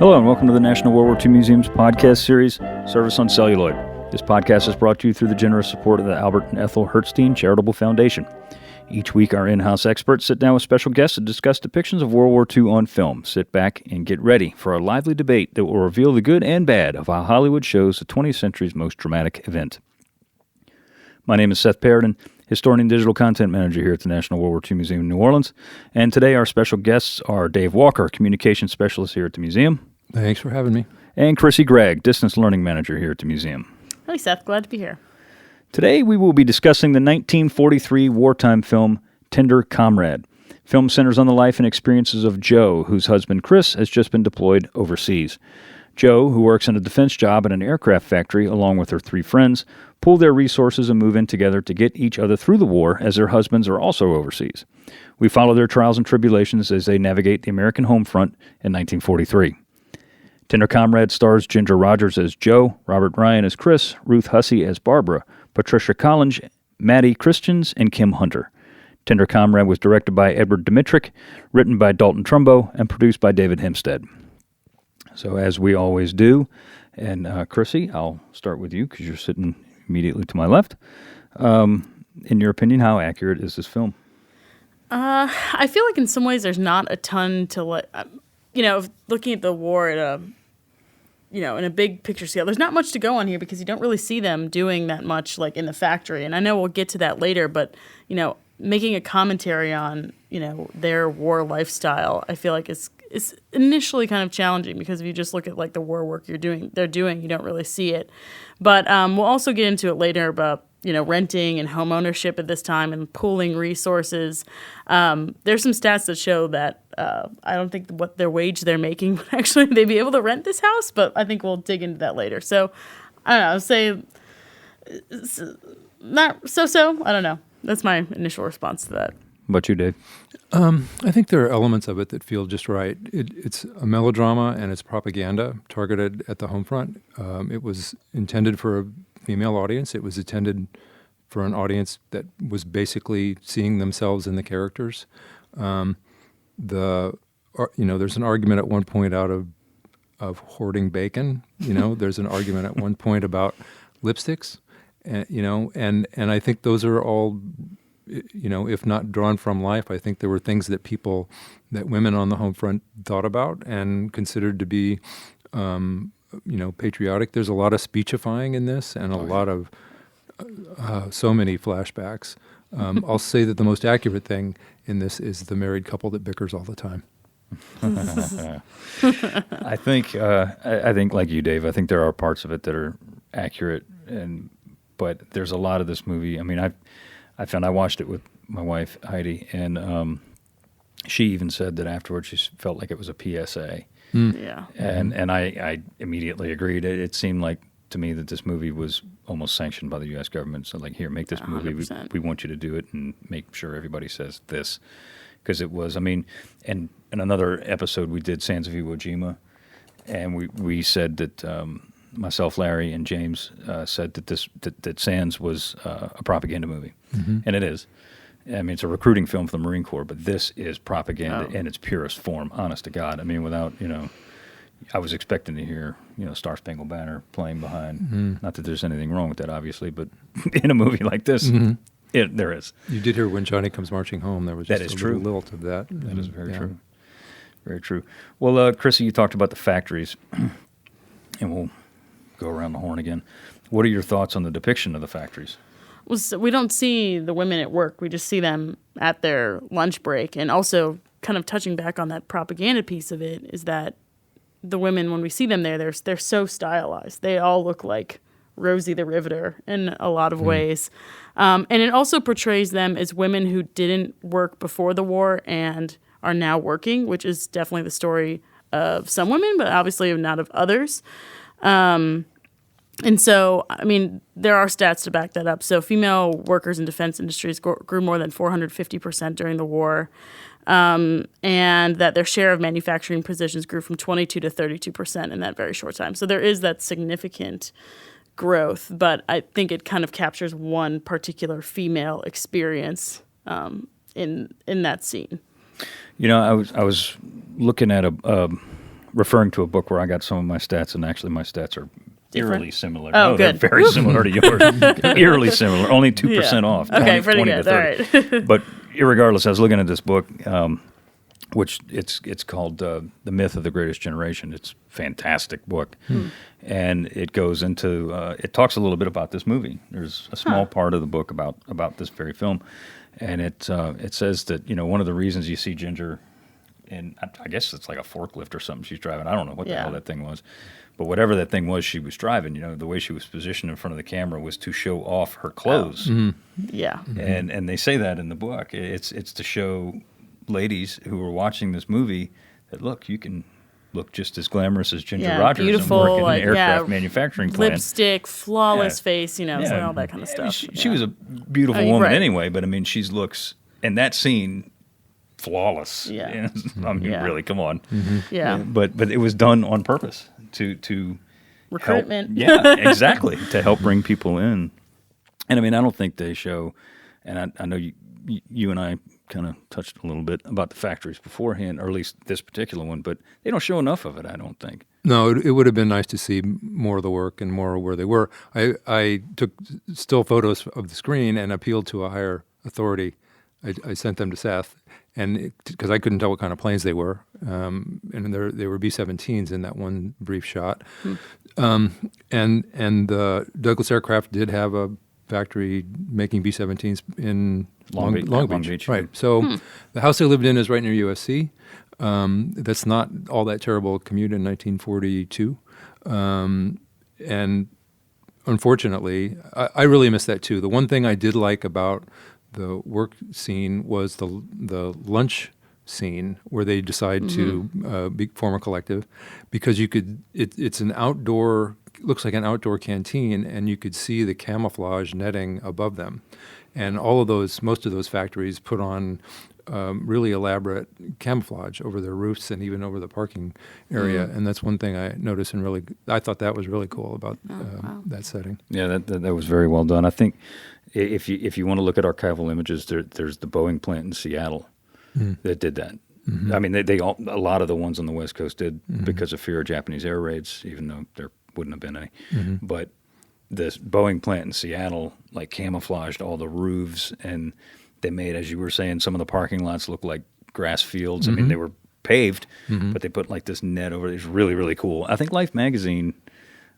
Hello and welcome to the National World War II Museum's podcast series, Service on Celluloid. This podcast is brought to you through the generous support of the Albert and Ethel Hertzstein Charitable Foundation. Each week, our in-house experts sit down with special guests to discuss depictions of World War II on film. Sit back and get ready for a lively debate that will reveal the good and bad of how Hollywood shows the 20th century's most dramatic event. My name is Seth Paradin, historian and digital content manager here at the National World War II Museum in New Orleans. And today our special guests are Dave Walker, communications specialist here at the museum. Thanks for having me. And Chrissy Gregg, distance learning manager here at the museum. Hi, Seth. Glad to be here. Today we will be discussing the 1943 wartime film Tender Comrade. Film centers on the life and experiences of Joe, whose husband Chris has just been deployed overseas. Joe, who works in a defense job at an aircraft factory along with her three friends, pool their resources and move in together to get each other through the war as their husbands are also overseas. We follow their trials and tribulations as they navigate the American home front in 1943. Tender Comrade stars Ginger Rogers as Joe, Robert Ryan as Chris, Ruth Hussey as Barbara, Patricia Collins, Maddie Christians, and Kim Hunter. Tender Comrade was directed by Edward Dmytryk, written by Dalton Trumbo, and produced by David Hempstead. So as we always do, and Chrissy, I'll start with you because you're sitting immediately to my left. In your opinion, how accurate is this film? I feel like in some ways there's not a ton to looking at the war at in a big picture scale, there's not much to go on here because you don't really see them doing that much like in the factory. And I know we'll get to that later, but, making a commentary on, their war lifestyle, I feel like is initially kind of challenging because if you just look at like the war work they're doing, you don't really see it. But we'll also get into it later about, renting and home ownership at this time and pooling resources. There's some stats that show that I don't think what their wage they're making would actually they'd be able to rent this house, but I think we'll dig into that later. So I don't know, say it's not so. I don't know. That's my initial response to that. What about you, Dave? I think there are elements of it that feel just right. It's a melodrama and it's propaganda targeted at the home front. It was intended for a female audience. It was intended for an audience that was basically seeing themselves in the characters. There's an argument at one point out of hoarding bacon. There's an argument at one point about lipsticks. And I think those are all, if not drawn from life, I think there were things that women on the home front thought about and considered to be, patriotic. There's a lot of speechifying in this and a lot of so many flashbacks. I'll say that the most accurate thing in this is the married couple that bickers all the time. I think like you, Dave, I think there are parts of it that are accurate, but there's a lot of this movie. I mean, I watched it with my wife Heidi, and she even said that afterwards she felt like it was a PSA. Yeah, and I immediately agreed. It seemed like to me that this movie was almost sanctioned by the U.S. government. So like, here, make this movie. We want you to do it and make sure everybody says this. Because it was, and in another episode we did Sands of Iwo Jima, and we said that myself, Larry, and James said that that Sands was a propaganda movie, and it is. It's a recruiting film for the Marine Corps, but this is propaganda in its purest form, honest to God. Without, I was expecting to hear, Star Spangled Banner playing behind. Not that there's anything wrong with that, obviously, but in a movie like this, there is. You did hear When Johnny Comes Marching Home. There was just little lilt of that. That is very true. Very true. Well, Chrissy, you talked about the factories, and we'll go around the horn again. What are your thoughts on the depiction of the factories? Well, so we don't see the women at work. We just see them at their lunch break. And also kind of touching back on that propaganda piece of it is that the women, when we see them there, they're so stylized. They all look like Rosie the Riveter in a lot of ways. And it also portrays them as women who didn't work before the war and are now working, which is definitely the story of some women, but obviously not of others. And so, there are stats to back that up. So female workers in defense industries grew more than 450% during the war, and that their share of manufacturing positions grew from 22 to 32% in that very short time. So there is that significant growth, but I think it kind of captures one particular female experience in that scene. I was looking at referring to a book where I got some of my stats, and actually my stats are Different? eerily similar. Oh, no, good. They're very similar to yours. Eerily similar. Only 2% off. Okay, 20 pretty 20 good. to All 30. right. But irregardless, I was looking at this book, which it's called The Myth of the Greatest Generation. It's a fantastic book. And it goes into, it talks a little bit about this movie. There's a small part of the book about this very film. And it says that, one of the reasons you see Ginger, and I guess it's like a forklift or something she's driving. I don't know what the hell that thing was. But whatever that thing was she was driving, the way she was positioned in front of the camera was to show off her clothes. Yeah. And they say that in the book. It's to show ladies who are watching this movie that, look, you can look just as glamorous as Ginger Rogers beautiful, and work in an aircraft manufacturing plant. Lipstick, flawless face, so all that kind of stuff. She was a beautiful woman anyway, but I mean, she looks, in that scene, flawless. Yeah. I mean, really, come on. Yeah. But it was done on purpose to recruitment. Help, yeah, exactly, to help bring people in. And I mean, I don't think they show, and I know you and I kind of touched a little bit about the factories beforehand, or at least this particular one, but they don't show enough of it, I don't think. No, it would have been nice to see more of the work and more of where they were. I took still photos of the screen and appealed to a higher authority. I sent them to Seth, and because I couldn't tell what kind of planes they were, and they were B-17s in that one brief shot. And Douglas Aircraft did have a factory making B-17s in Long Beach. Right. So the house they lived in is right near USC. That's not all that terrible commute in 1942. And unfortunately, I really miss that too. The one thing I did like about the work scene was the lunch scene where they decide to form a collective, because it's an outdoor, looks like an outdoor canteen, and you could see the camouflage netting above them. And most of those factories put on really elaborate camouflage over their roofs and even over the parking area. And that's one thing I noticed, and I thought that was really cool about that setting. Yeah, that was very well done. I think if you want to look at archival images, there's the Boeing plant in Seattle that did that. I mean, a lot of the ones on the West Coast did because of fear of Japanese air raids, even though there wouldn't have been any. But this Boeing plant in Seattle like camouflaged all the roofs, and they made, as you were saying, some of the parking lots look like grass fields. I mean, they were paved, but they put like this net over it. It's really, really cool. I think Life magazine,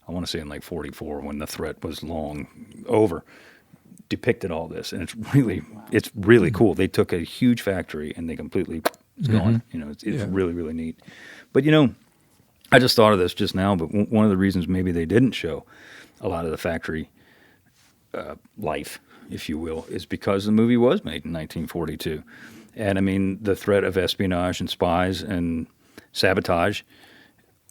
I want to say in like 44, when the threat was long over, depicted all this, and it's really cool. They took a huge factory and they completely it's gone. It's really, really neat. But I just thought of this just now. But one of the reasons maybe they didn't show a lot of the factory life, if you will, is because the movie was made in 1942, and I mean the threat of espionage and spies and sabotage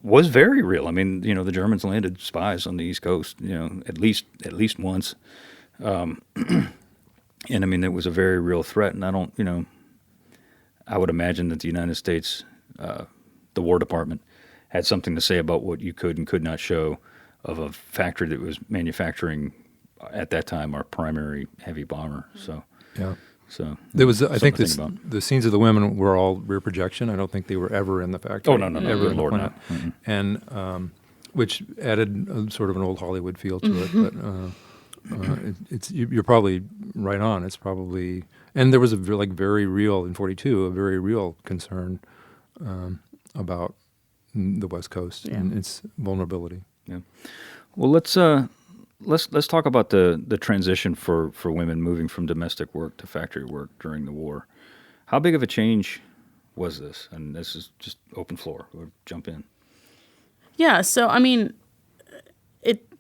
was very real. I mean, the Germans landed spies on the East Coast, at least once. And I mean, it was a very real threat, and I would imagine that the United States, the War Department, had something to say about what you could and could not show of a factory that was manufacturing at that time our primary heavy bomber. So There was, I think, the scenes of the women were all rear projection. I don't think they were ever in the factory. Oh no, ever good Lord, no. And which added sort of an old Hollywood feel to it. But you're probably right on. It's probably, and there was a very real in 42, a very real concern about the West Coast and its vulnerability. Yeah. Well, let's talk about the transition for women moving from domestic work to factory work during the war. How big of a change was this? And this is just open floor. We'll jump in. Yeah. So I mean,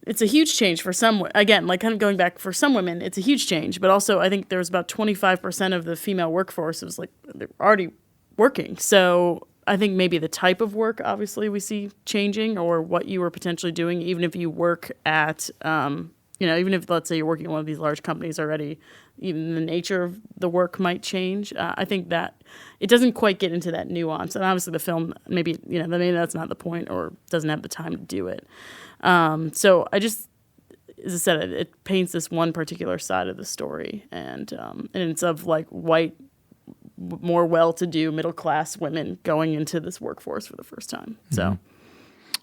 it's a huge change for some. Again, like kind of going back, for some women, it's a huge change. But also, I think there was about 25% of the female workforce was like they're already working. So I think maybe the type of work, obviously, we see changing, or what you were potentially doing, even if you work at, even if, let's say, you're working at one of these large companies already, even the nature of the work might change. I think that it doesn't quite get into that nuance. And obviously the film, maybe that's not the point, or doesn't have the time to do it. So I just, as I said, it paints this one particular side of the story, and it's of like white more well-to-do middle-class women going into this workforce for the first time. So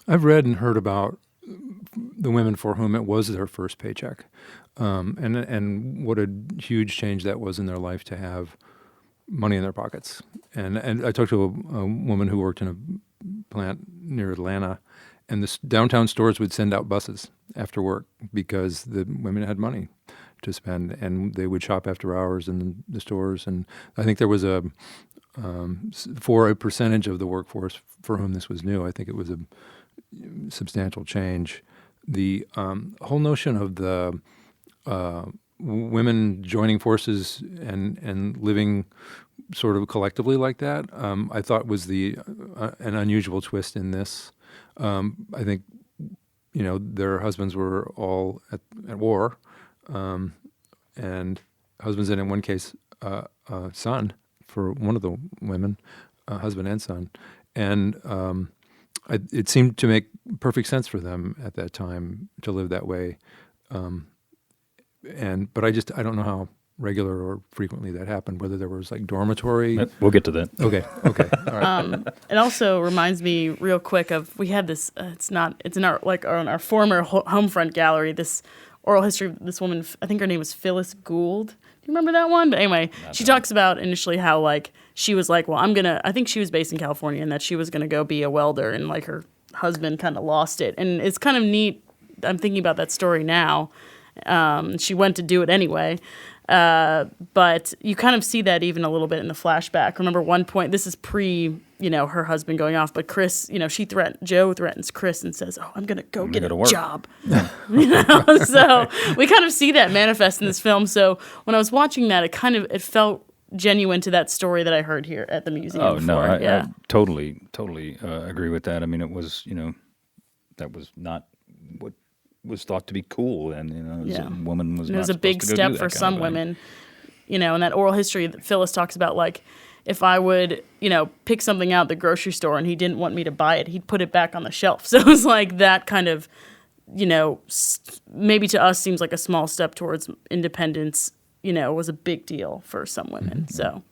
I've read and heard about the women for whom it was their first paycheck, and what a huge change that was in their life to have money in their pockets. And I talked to a woman who worked in a plant near Atlanta, and the downtown stores would send out buses after work because the women had money to spend, and they would shop after hours in the stores. And I think there was for a percentage of the workforce for whom this was new, I think it was a substantial change. The whole notion of the women joining forces and living sort of collectively like that, I thought was an unusual twist in this. I think, their husbands were all at war, and husbands, and in one case, son for one of the women, husband and son. And it seemed to make perfect sense for them at that time to live that way. But I don't know how regular or frequently that happened, whether there was like dormitory. We'll get to that. Okay. All right. it also reminds me real quick of, we had this, it's in our former home front gallery, this oral history of this woman, I think her name was Phyllis Gould. Do you remember that one? But anyway, she talks about initially how like she was like, well, I think she was based in California, and that she was going to go be a welder, and like her husband kind of lost it. And it's kind of neat. I'm thinking about that story now. She went to do it anyway. But you kind of see that even a little bit in the flashback. Remember one point, this is pre, her husband going off, but Chris, Joe threatens Chris and says, "Oh, I'm going to go get a job." So we kind of see that manifest in this film. So when I was watching that, it felt genuine to that story that I heard here at the museum. Oh, before. no, Yeah. I totally agree with that. I mean, it was, that was not what was thought to be cool, and a woman was. And it was not a big supposed to go do step for that kind some of thing. women, and that oral history that Phyllis talks about, like if I would, pick something out at the grocery store and he didn't want me to buy it, he'd put it back on the shelf. So it was like that kind of, maybe to us seems like a small step towards independence, was a big deal for some women. Mm-hmm. So.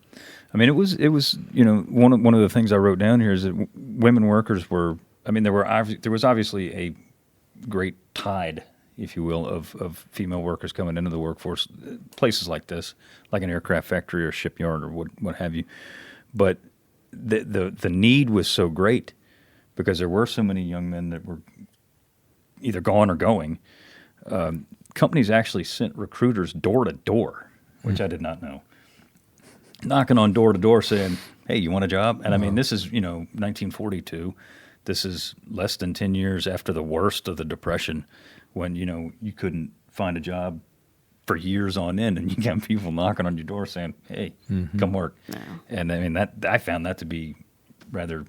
I mean, it was one of the things I wrote down here is that women workers were. I mean, there was obviously a great tide, if you will, of female workers coming into the workforce, places like this, like an aircraft factory or shipyard or what have you. But the need was so great because there were so many young men that were either gone or going. Companies actually sent recruiters door to door, which I did not know, knocking on door to door saying, "Hey, you want a job?" And I mean, this is 1942. This is less than 10 years after the worst of the Depression, when you couldn't find a job for years on end, and you got people knocking on your door saying, "Hey, come work." Yeah. And I mean, I found that to be rather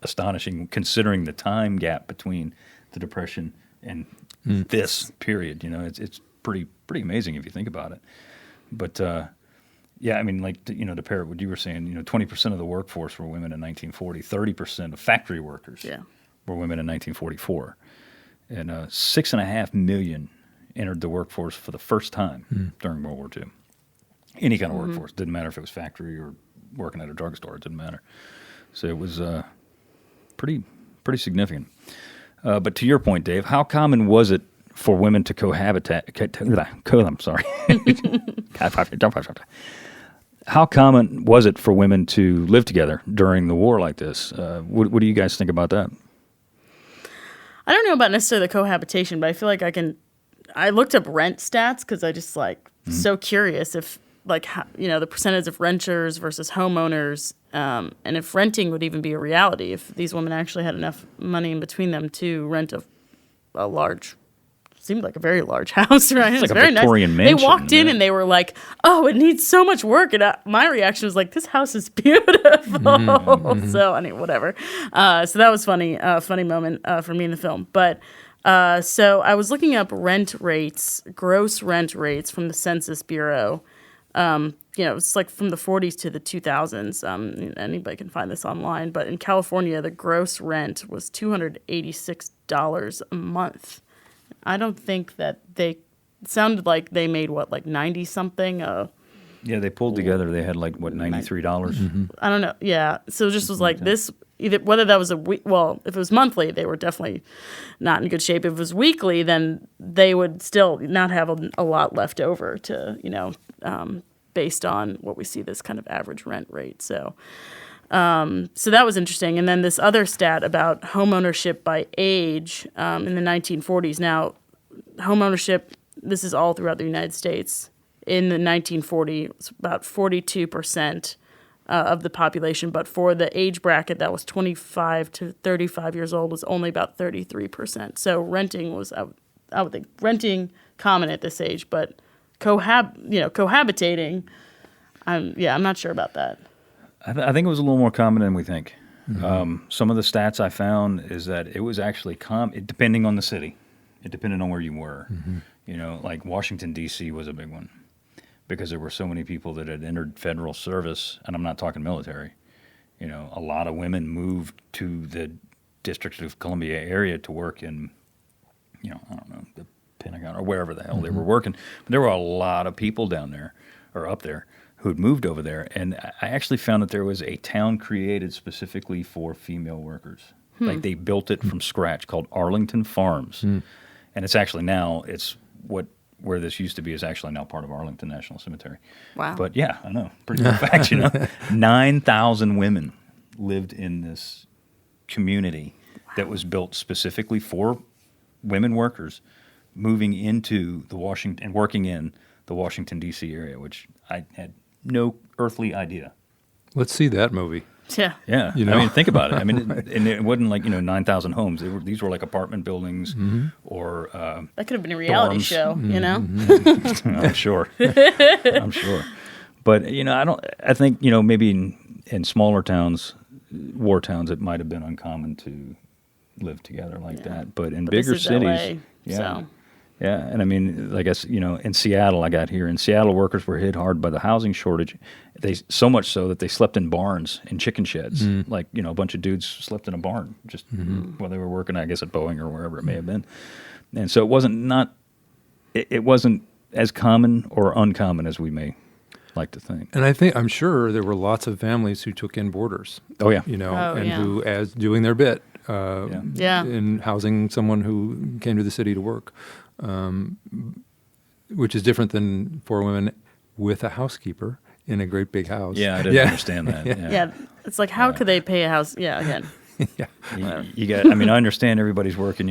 astonishing, considering the time gap between the Depression and this period. It's pretty amazing if you think about it. But yeah, I mean, like, to pair what you were saying, 20% of the workforce were women in 1940, 30% of factory workers were women in 1944. And 6.5 million entered the workforce for the first time during World War II. Any kind of workforce. Didn't matter if it was factory or working at a drugstore. It didn't matter. So it was pretty significant. But to your point, Dave, how common was it for women to I'm sorry. How common was it for women to live together during the war like this? What do you guys think about that? I don't know about necessarily the cohabitation, but I feel like I looked up rent stats because I just so curious if the percentage of renters versus homeowners, and if renting would even be a reality, if these women actually had enough money in between them to rent a large, seemed like a very large house, right? It's like a very Victorian nice. mansion. They walked in and they were like, "Oh, it needs so much work," and my reaction was like, "This house is beautiful." So anyway, whatever. So that was funny, funny moment for me in the film. But so I was looking up rent rates, gross rent rates from the Census Bureau. It's like from the 40s to the 2000s. Anybody can find this online. But in California, the gross rent was $286 a month. I don't think that it sounded like they made 90 something Yeah, they pulled together. They had like what, $93. I don't know. Yeah. So it just was like this, either whether that was a week, well, if it was monthly, they were definitely not in good shape. If it was weekly, then they would still not have a lot left over to, based on what we see this kind of average rent rate. So that was interesting. And then this other stat about homeownership by age in the 1940s. Now, homeownership, this is all throughout the United States. In the 1940s, it was about 42% of the population. But for the age bracket that was 25 to 35 years old was only about 33%. So renting was, I would think, renting common at this age, but cohabitating, I'm not sure about that. I think it was a little more common than we think. Some of the stats I found is that it was actually depending on the city. It depended on where you were. Like Washington, D.C. was a big one because there were so many people that had entered federal service, and I'm not talking military. A lot of women moved to the District of Columbia area to work in, I don't know, the Pentagon or wherever the hell they were working. But there were a lot of people down there or up there who'd moved over there. And I actually found that there was a town created specifically for female workers. Like they built it from scratch called Arlington Farms. And it's actually now, where this used to be is actually now part of Arlington National Cemetery. Wow. But yeah, I know. Pretty cool fact, 9,000 women lived in this community that was built specifically for women workers moving into the Washington and working in the Washington, D.C. area, which I had no earthly idea. Let's see that movie. Yeah. Yeah. I mean, think about it. I mean, and it wasn't like, 9,000 homes. These were like apartment buildings or that could have been a reality dorms. show, I'm sure. I'm sure. But, I think, maybe in smaller towns, war towns, it might have been uncommon to live together like that. But in bigger this is cities. LA, so. Yeah, and I mean, I guess, in Seattle, in Seattle, workers were hit hard by the housing shortage. So much so that they slept in barns and chicken sheds. Like, a bunch of dudes slept in a barn just while they were working, I guess, at Boeing or wherever it may have been. And so it wasn't as common or uncommon as we may like to think. And I'm sure there were lots of families who took in boarders. Oh, yeah. Who, as doing their bit in housing someone who came to the city to work. Which is different than for women with a housekeeper in a great big house. Yeah, I didn't understand that. Yeah, it's like, how could they pay a house? Yeah, again. You got. I mean, I understand everybody's working,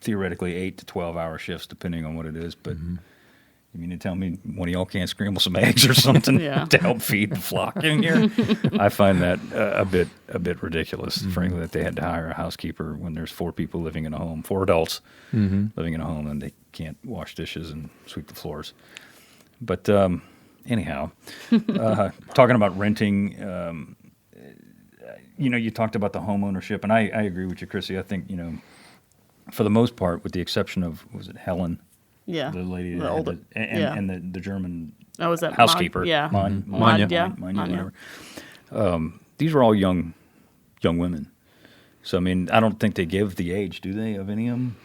theoretically 8 to 12-hour shifts, depending on what it is. But you mean to tell me one of y'all can't scramble some eggs or something to help feed the flock in here? I find that a bit ridiculous, frankly, that they had to hire a housekeeper when there's 4 people living in a home, 4 adults living in a home, and they can't wash dishes and sweep the floors. But anyhow, talking about renting, you talked about the home ownership, and I agree with you, Chrissy. I think, for the most part, with the exception of, was it Helen? Yeah. The lady the that older, and the German was that housekeeper. Manya, whatever. These were all young women. So, I mean, I don't think they give the age, do they, of any of them?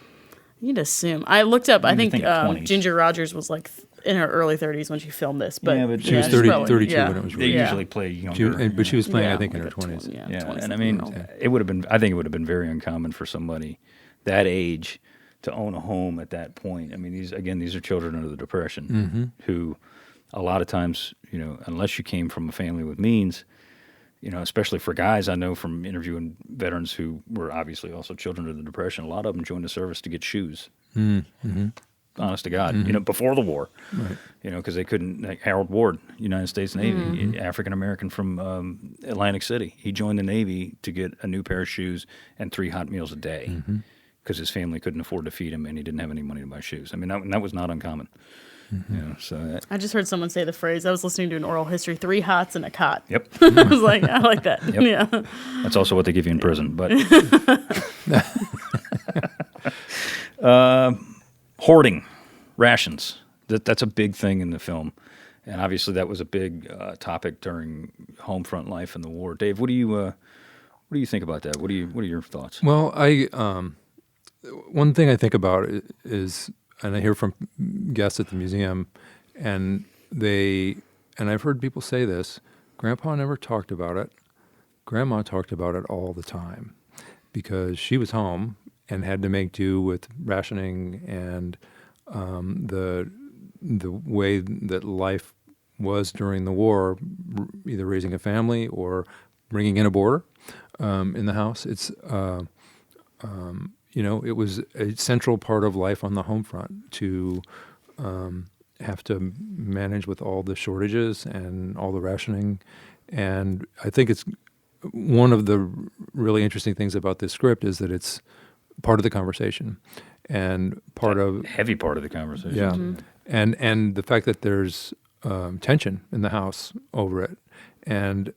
You'd assume. I looked up, I think 20s. Ginger Rogers was like in her early 30s when she filmed this. But she was 32 when it was They released. usually play younger. But she was playing, I think, in her 20s. And I mean, it would have been. I think it would have been very uncommon for somebody that age to own a home at that point. I mean, these are children under the Depression who, a lot of times, unless you came from a family with means, especially for guys, I know from interviewing veterans who were obviously also children of the Depression, a lot of them joined the service to get shoes. Honest to God, before the war, right. Because they couldn't. Like Harold Ward, United States Navy, African American from Atlantic City. He joined the Navy to get a new pair of shoes and 3 hot meals a day because his family couldn't afford to feed him and he didn't have any money to buy shoes. I mean, that was not uncommon. I just heard someone say the phrase. I was listening to an oral history: 3 hots and a cot. Yep. I was like, I like that. Yep. Yeah. That's also what they give you in prison. But hoarding rations. That's a big thing in the film, and obviously that was a big topic during home front life in the war. Dave, what do you think about that? What are your thoughts? Well, one thing I think about is, and I hear from guests at the museum, and they and I've heard people say this, Grandpa never talked about it. Grandma talked about it all the time because she was home and had to make do with rationing and the way that life was during the war, either raising a family or bringing in a boarder in the house. It was a central part of life on the home front to have to manage with all the shortages and all the rationing. And I think it's one of the really interesting things about this script is that it's part of the conversation and heavy part of the conversation. Yeah. And the fact that there's tension in the house over it, and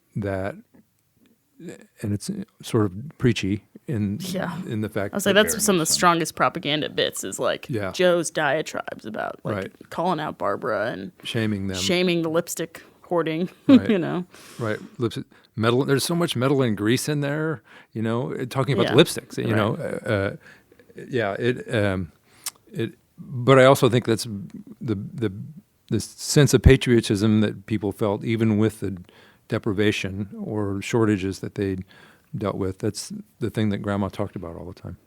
it's sort of preachy in the fact. I was like, that's some of the strongest propaganda bits is like Joe's diatribes about like calling out Barbara and shaming them, shaming the lipstick hoarding. Right. Right, lipstick metal. There's so much metal and grease in there. Talking about the lipsticks. But I also think that's the sense of patriotism that people felt, even with the deprivation or shortages that they dealt with. That's the thing that Grandma talked about all the time.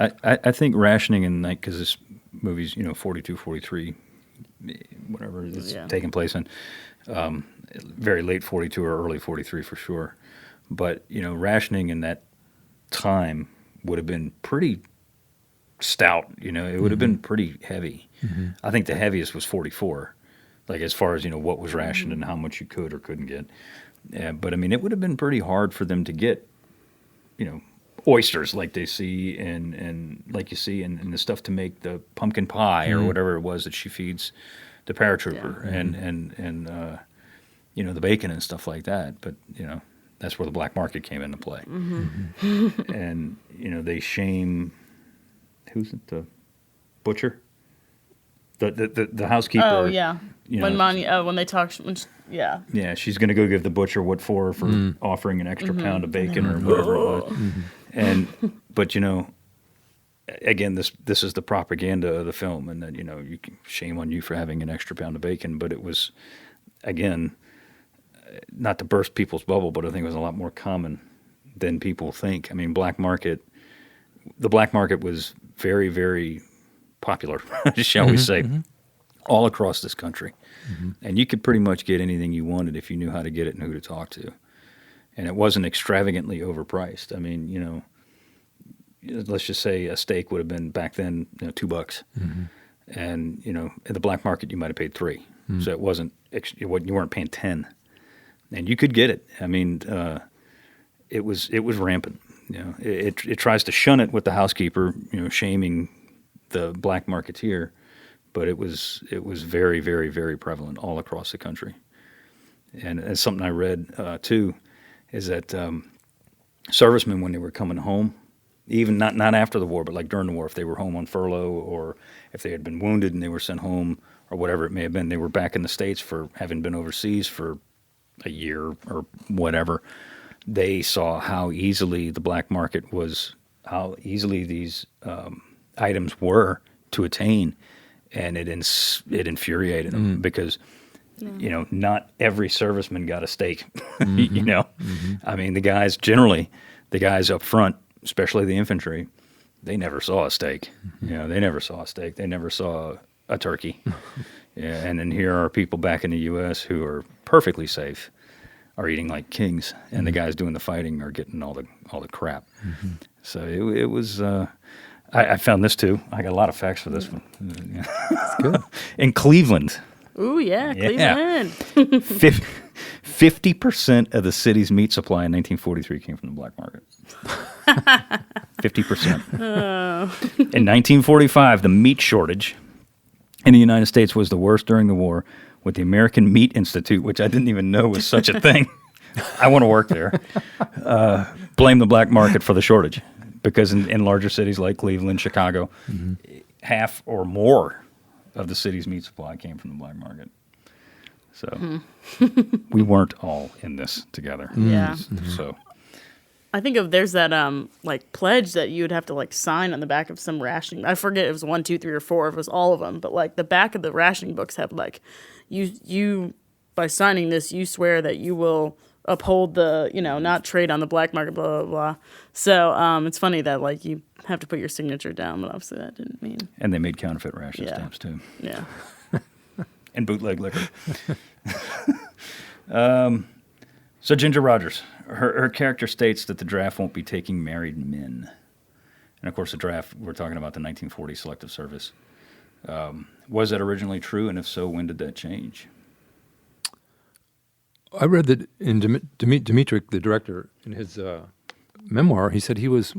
I think rationing in night, because this movie's 42, 43, whatever it's taking place in, very late 42 or early 43 for sure. But rationing in that time would have been pretty stout. It would have been pretty heavy. Mm-hmm. I think the heaviest was 44, like as far as what was rationed and how much you could or couldn't get. But I mean, it would have been pretty hard for them to get, oysters like they see and like you see in the stuff to make the pumpkin pie or whatever it was that she feeds the paratrooper and the bacon and stuff like that. But that's where the black market came into play. Mm-hmm. And they shame. Who's it? The butcher? The housekeeper. Oh yeah. When they talk. Yeah, she's going to go give the butcher what for offering an extra pound of bacon or whatever it was. But again, this is the propaganda of the film, and that you can shame on you for having an extra pound of bacon. But it was, again, not to burst people's bubble, but I think it was a lot more common than people think. I mean, the black market was very, very popular, shall we say, all across this country. Mm-hmm. And you could pretty much get anything you wanted if you knew how to get it and who to talk to. And it wasn't extravagantly overpriced. I mean, let's just say a steak would have been back then $2. Mm-hmm. And, in the black market you might have paid $3. Mm-hmm. So it wasn't, you weren't paying $10. And you could get it. I mean, it was rampant. It tries to shun it with the housekeeper, shaming the black marketeer, but it was very, very, very prevalent all across the country. And something I read too is that servicemen, when they were coming home, even not after the war, but like during the war, if they were home on furlough or if they had been wounded and they were sent home or whatever it may have been, they were back in the States for having been overseas for a year or whatever. They saw how easily the black market was, how easily these items were to attain, and it infuriated them because, not every serviceman got a steak. Mm-hmm. I mean, the guys up front, especially the infantry, they never saw a steak. Mm-hmm. They never saw a steak. They never saw a turkey. And then here are people back in the U.S. who are perfectly safe, are eating like kings, and the guys doing the fighting are getting all the crap. Mm-hmm. So it was. I found this too. I got a lot of facts for this one. That's good. In Cleveland. Ooh yeah, Cleveland. 50% of the city's meat supply in 1943 came from the black market. 50%. In 1945, the meat shortage in the United States was the worst during the war, with the American Meat Institute, which I didn't even know was such a thing. I want to work there. Blame the black market for the shortage, because in larger cities like Cleveland, Chicago, half or more of the city's meat supply came from the black market. So we weren't all in this together. Yeah. So I think there's that pledge that you would have to sign on the back of some rationing. I forget if it was 1, 2, 3, or 4. If it was all of them, but the back of the rationing books have you by signing this, you swear that you will uphold the, not trade on the black market, blah, blah, blah. So it's funny that, like, you have to put your signature down, but obviously that didn't mean. And they made counterfeit ration Yeah. stamps, too. Yeah. And bootleg liquor. So Ginger Rogers, her character states that the draft won't be taking married men. And, of course, the draft, we're talking about the 1940 Selective Service. Was that originally true? And if so, when did that change? I read that in Dimitri, the director, in his memoir, he said he was,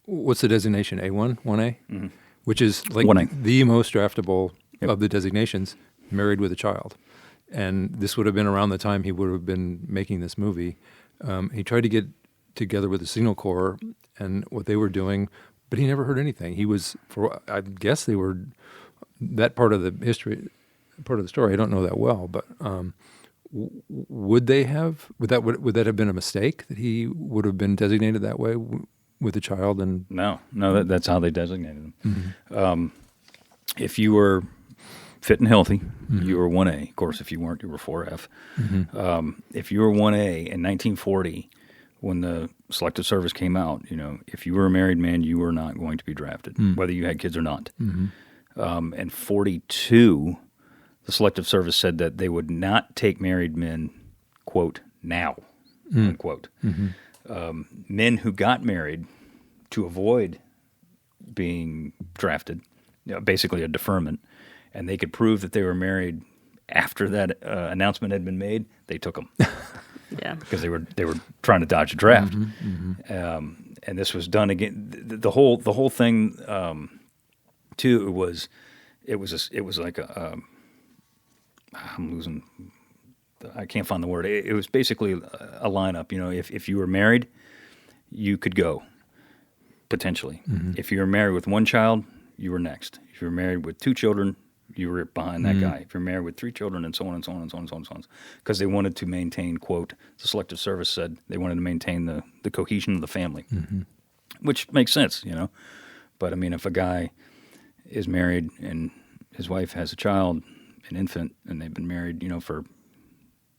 what's the designation, A1, 1A? Mm-hmm. Which is like 1A. The most draftable of the designations, married with a child. And this would have been around the time he would have been making this movie. He tried to get together with the Signal Corps and what they were doing, but he never heard anything. He was, I guess they were, that part of the history, part of the story, I don't know that well, but would that have been a mistake that he would have been designated that way with a child? And No, that's how they designated them. Mm-hmm. If you were fit and healthy, mm-hmm. you were 1A. Of course, if you weren't, you were 4F. Mm-hmm. If you were 1A in 1940, when the Selective Service came out, if you were a married man, you were not going to be drafted, whether you had kids or not. Mm-hmm. And 42, the Selective Service said that they would not take married men, quote, now, unquote. Mm-hmm. Men who got married to avoid being drafted, basically a deferment, and they could prove that they were married after that announcement had been made, they took them. Yeah, because they were trying to dodge a draft. Mm-hmm, mm-hmm. And this was done again. The whole thing, too, it was like I'm losing. I can't find the word. It was basically a lineup. If you were married, you could go potentially. Mm-hmm. If you were married with one child, you were next. If you were married with two children, you were behind that guy. If you're married with three children, and so on and so on and so on and so on and so on, because they wanted to maintain, quote, the Selective Service said they wanted to maintain the cohesion of the family, which makes sense, But I mean, if a guy is married and his wife has a child, an infant, and they've been married, for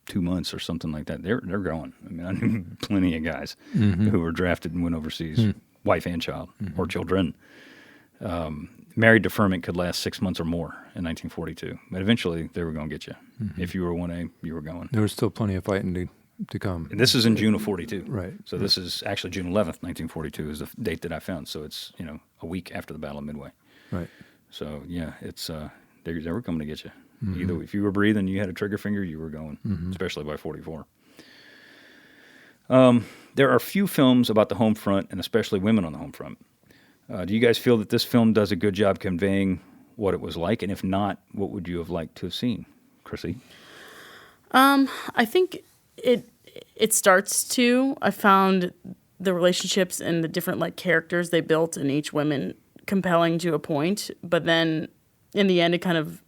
2 months or something like that, they're going. I mean, I knew plenty of guys who were drafted and went overseas, wife and child, or children. Married deferment could last 6 months or more in 1942, but eventually they were going to get you. Mm-hmm. If you were 1A, you were going. There was still plenty of fighting to come. And this is in June of 42. Right. So this is actually June 11th, 1942 is the date that I found. So it's, a week after the Battle of Midway. Right. So, yeah, it's they were coming to get you. Mm-hmm. Either if you were breathing, you had a trigger finger, you were going, especially by 44. There are few films about the home front, and especially women on the home front. Do you guys feel that this film does a good job conveying what it was like? And if not, what would you have liked to have seen? Chrissy? I think it starts to. I found the relationships and the different characters they built in each woman compelling to a point. But then in the end, it kind of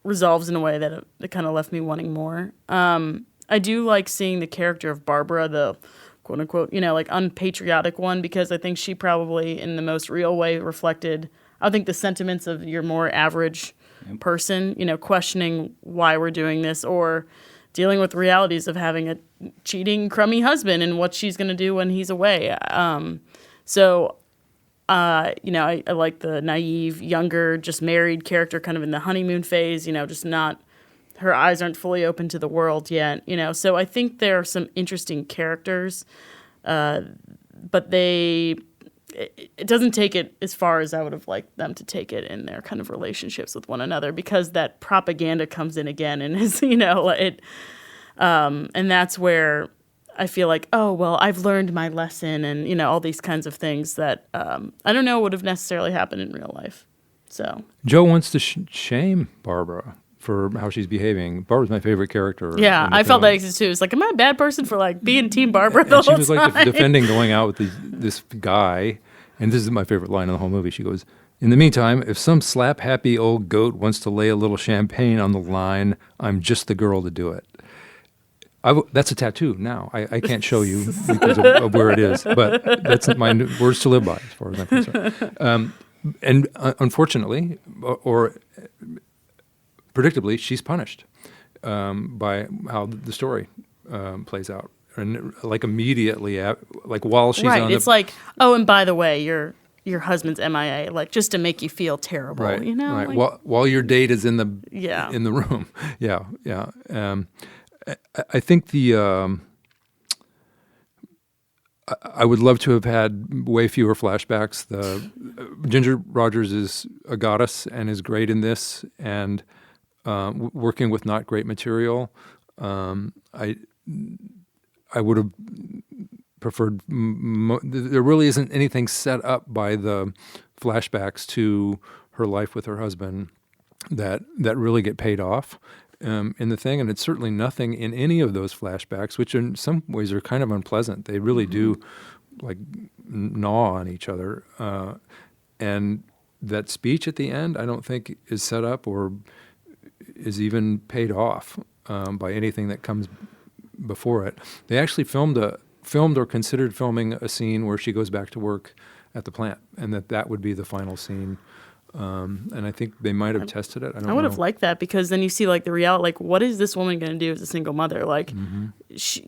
resolves in a way that it kind of left me wanting more. I do like seeing the character of Barbara, the quote unquote, unpatriotic one, because I think she probably in the most real way reflected, I think, the sentiments of your more average person, questioning why we're doing this or dealing with realities of having a cheating, crummy husband and what she's going to do when he's away. I like the naive, younger, just married character kind of in the honeymoon phase, just not, her eyes aren't fully open to the world yet, So I think there are some interesting characters, but it doesn't take it as far as I would have liked them to take it in their kind of relationships with one another, because that propaganda comes in again and is, and that's where I feel like, oh, well, I've learned my lesson and, all these kinds of things that I don't know would have necessarily happened in real life. So Joe wants to shame Barbara for how she's behaving. Barbara's my favorite character. Yeah, I felt that too. It's like, am I a bad person for being Team Barbara the whole time? She was defending going out with this guy, and this is my favorite line in the whole movie. She goes, "In the meantime, if some slap-happy old goat wants to lay a little champagne on the line, I'm just the girl to do it." That's a tattoo now. I can't show you because of where it is, but that's my words to live by as far as I'm concerned. And unfortunately, or predictably, she's punished by how the story plays out, and like immediately, like while she's right. on It's like, oh, and by the way, your husband's MIA, like just to make you feel terrible, right, you know? right. Like, While your date is in the Yeah. in the room, yeah, yeah. I think I would love to have had way fewer flashbacks. The Ginger Rogers is a goddess and is great in this, and working with not great material. I would have preferred. There really isn't anything set up by the flashbacks to her life with her husband that really get paid off in the thing, and it's certainly nothing in any of those flashbacks, which in some ways are kind of unpleasant. They really do like gnaw on each other, and that speech at the end, I don't think is set up or is even paid off by anything that comes before it. They actually filmed or considered filming a scene where she goes back to work at the plant, and that would be the final scene. And I think they might have tested it. I don't know. I would have liked that, because then you see like the reality, like what is this woman going to do as a single mother? Like, she,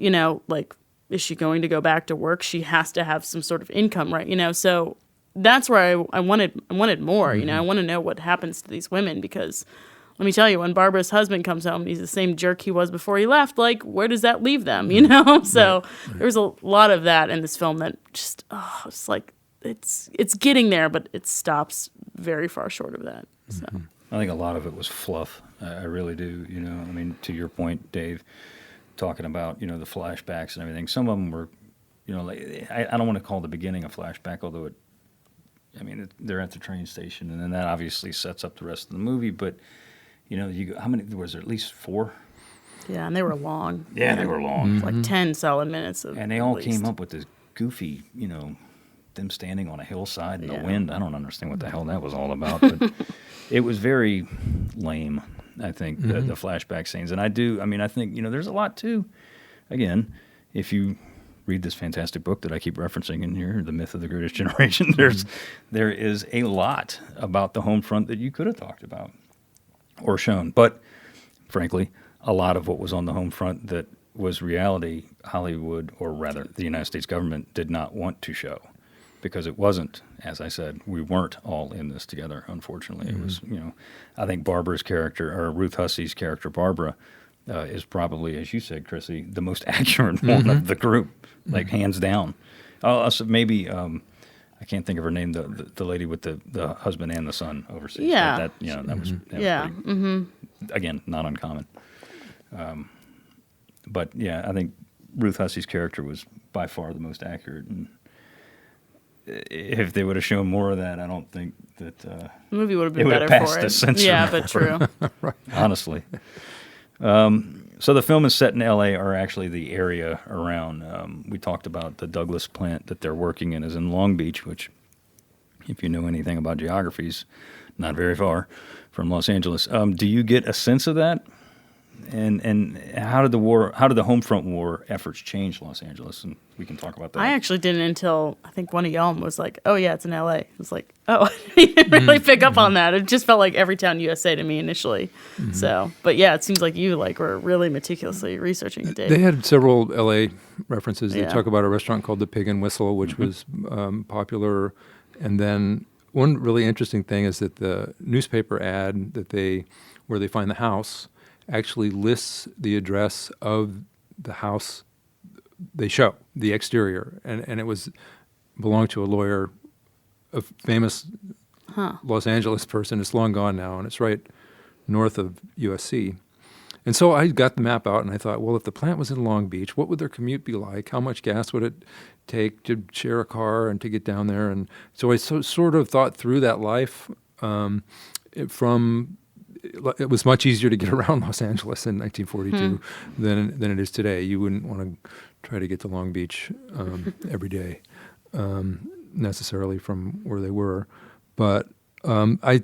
like, is she going to go back to work? She has to have some sort of income, right? So that's where I wanted more. I want to know what happens to these women, because let me tell you, when Barbara's husband comes home and he's the same jerk he was before he left, like, where does that leave them? So there's a lot of that in this film that just, it's like, it's getting there, but it stops very far short of that. So I think a lot of it was fluff. I really do. I mean, to your point, Dave, talking about the flashbacks and everything. Some of them were, like, I don't want to call the beginning a flashback, although they're at the train station, and then that obviously sets up the rest of the movie. But how many was there? At least 4. Yeah, and they were long. Yeah, they were long. Like 10 solid minutes of. And they all came up with this goofy, them standing on a hillside in the wind. I don't understand what the hell that was all about, but it was very lame, I think, the flashback scenes. And I think, there's a lot too. Again, if you read this fantastic book that I keep referencing in here, The Myth of the Greatest Generation, there is a lot about the home front that you could have talked about or shown. But frankly, a lot of what was on the home front that was reality, Hollywood, or rather the United States government, did not want to show. Because it wasn't, as I said, we weren't all in this together, unfortunately. It was, I think Barbara's character, or Ruth Hussey's character, Barbara, is probably, as you said, Chrissy, the most accurate one of the group, like hands down. Also, maybe, I can't think of her name, the lady with the husband and the son overseas. Yeah. That was Yeah. pretty, again, not uncommon. But yeah, I think Ruth Hussey's character was by far the most accurate, and if they would have shown more of that, I don't think that The movie would have been it would better have passed for the it. censor Yeah, but board. true. Honestly. So the film is set in L.A., or actually the area around. We talked about the Douglas plant that they're working in is in Long Beach, which, if you know anything about geography, is not very far from Los Angeles. Do you get a sense of that? And how did the home front war efforts change Los Angeles? And we can talk about that. I actually didn't until I think one of y'all was like, "Oh yeah, it's in L.A." I was like, "Oh," I didn't really pick up on that. It just felt like every town USA to me initially. So, but yeah, it seems like you were really meticulously researching it, Dave. They had several L.A. references. They Yeah. talk about a restaurant called the Pig and Whistle, which was popular. And then one really interesting thing is that the newspaper ad where they find the house actually lists the address of the house they show, the exterior, and it belonged to a lawyer, a famous Los Angeles person. It's long gone now, and it's right north of USC. And so I got the map out, and I thought, well, if the plant was in Long Beach, what would their commute be like? How much gas would it take to share a car and to get down there? And so I sort of thought through that life it was much easier to get around Los Angeles in 1942 than it is today. You wouldn't want to try to get to Long Beach every day necessarily from where they were. But I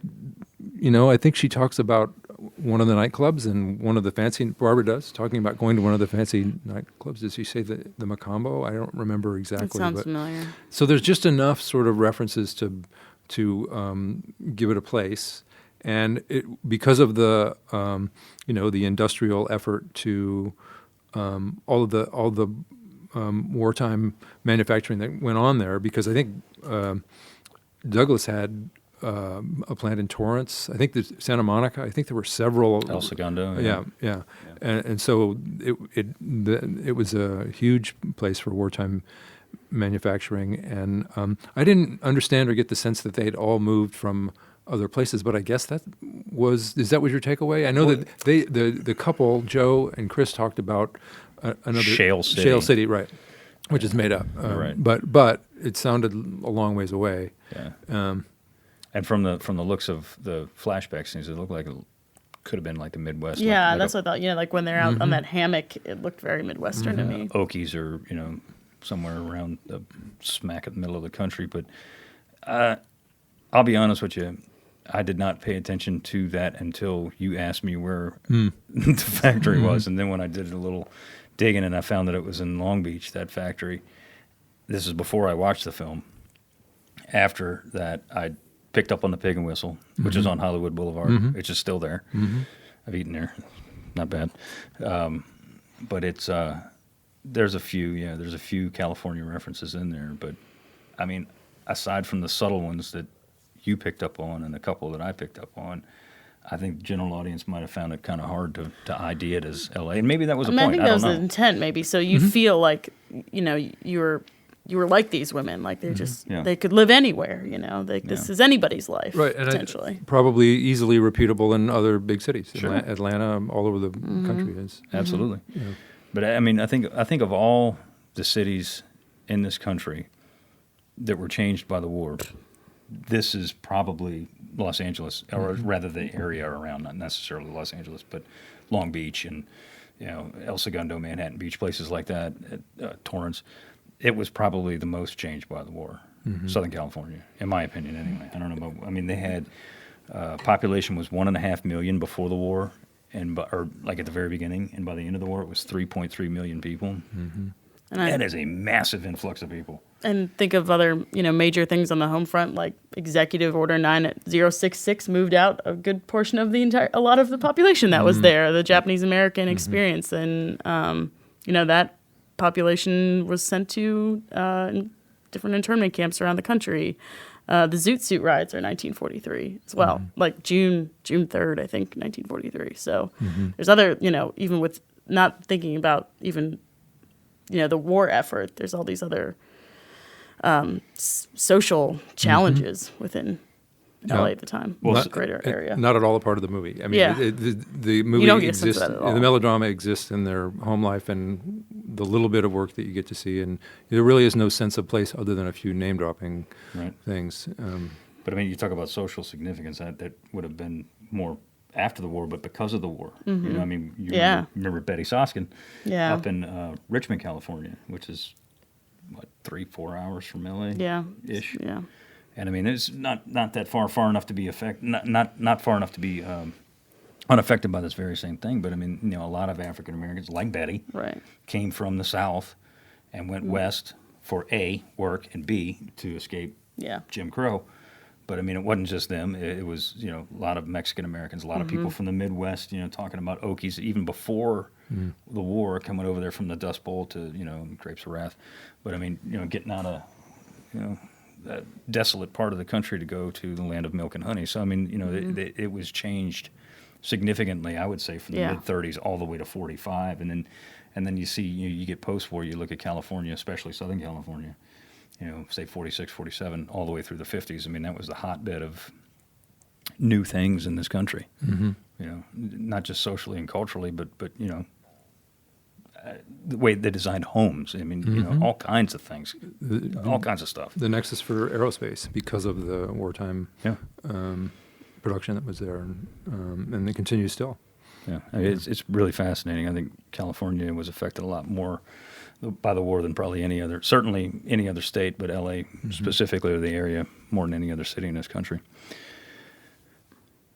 think she talks about one of the nightclubs and one of the fancy, Barbara does, talking about going to one of the fancy nightclubs. Did she say the Macambo? I don't remember exactly. That sounds familiar. So there's just enough sort of references to give it a place. and because of the the industrial effort to all the wartime manufacturing that went on there, because I think Douglas had a plant in Torrance. I think there's Santa Monica. I think there were several. El Segundo. Yeah. And so it was a huge place for wartime manufacturing, and I didn't understand or get the sense that they'd all moved from other places, but I guess is that was your takeaway? I know that the couple, Joe and Chris, talked about another Shale City, right, which is made up, right. But it sounded a long ways away. Yeah. And from the looks of the flashback scenes, it looked like it could have been like the Midwest. Yeah, that's what I thought. Like when they're out on that hammock, it looked very Midwestern to me. Okies are, somewhere around the smack in the middle of the country. But I'll be honest with you, I did not pay attention to that until you asked me where the factory was. And then when I did a little digging and I found that it was in Long Beach, that factory. This is before I watched the film. After that, I picked up on the Pig and Whistle, which is on Hollywood Boulevard. It's just still there. I've eaten there. Not bad. But it's there's a few California references in there. But, I mean, aside from the subtle ones that you picked up on and a couple that I picked up on, I think the general audience might have found it kind of hard to ID it as L.A. And maybe that was a point. I think that was the intent, maybe. So you feel like, you were like these women, like they're just they could live anywhere. This is anybody's life, right? And potentially, probably easily repeatable in other big cities, sure. Atlanta, all over the country is absolutely. But I mean, I think of all the cities in this country that were changed by the war, this is probably Los Angeles, or rather the area around, not necessarily Los Angeles, but Long Beach and El Segundo, Manhattan Beach, places like that, Torrance. It was probably the most changed by the war, Southern California, in my opinion. Anyway, I don't know about. I mean, they had population was 1.5 million before the war, or like at the very beginning, and by the end of the war, it was 3.3 million people. And that is a massive influx of people. And think of other, major things on the home front, like Executive Order 9066 moved out a good portion of a lot of the population that was there, the Japanese American experience, and that population was sent to different internment camps around the country. The Zoot Suit riots are 1943 as well, like June 3rd, I think, 1943. So there's other, even with not thinking about even, the war effort, there's all these other social challenges within LA at the time, greater area. Not at all a part of the movie. I mean, the movie you don't get exists, sense of that at all. the melodrama exists in their home life and the little bit of work that you get to see, and there really is no sense of place other than a few name-dropping things. But I mean, you talk about social significance, that would have been more after the war, but because of the war. I mean, you remember Betty Soskin up in Richmond, California, which is, 3-4 hours from LA? Ish. Yeah. And I mean, it's not that far enough to be not far enough to be unaffected by this very same thing. But I mean, a lot of African Americans, like Betty, came from the South and went west for A, work, and B, to escape Jim Crow. But I mean, it wasn't just them. It was a lot of Mexican Americans, a lot of people from the Midwest. Talking about Okies even before the war, coming over there from the Dust Bowl to Grapes of Wrath. But I mean, getting out of that desolate part of the country to go to the land of milk and honey. So I mean, it was changed significantly. I would say from the mid-30s all the way to 45, and then you see you get post-war. You look at California, especially Southern California. Say 46, 47, all the way through the 50s. I mean, that was the hotbed of new things in this country. Not just socially and culturally, but the way they designed homes. I mean, all kinds of things, all kinds of stuff. The nexus for aerospace because of the wartime production that was there, and it continues still. Yeah, I mean, it's really fascinating. I think California was affected a lot more by the war than probably certainly any other state, but LA specifically, or the area, more than any other city in this country.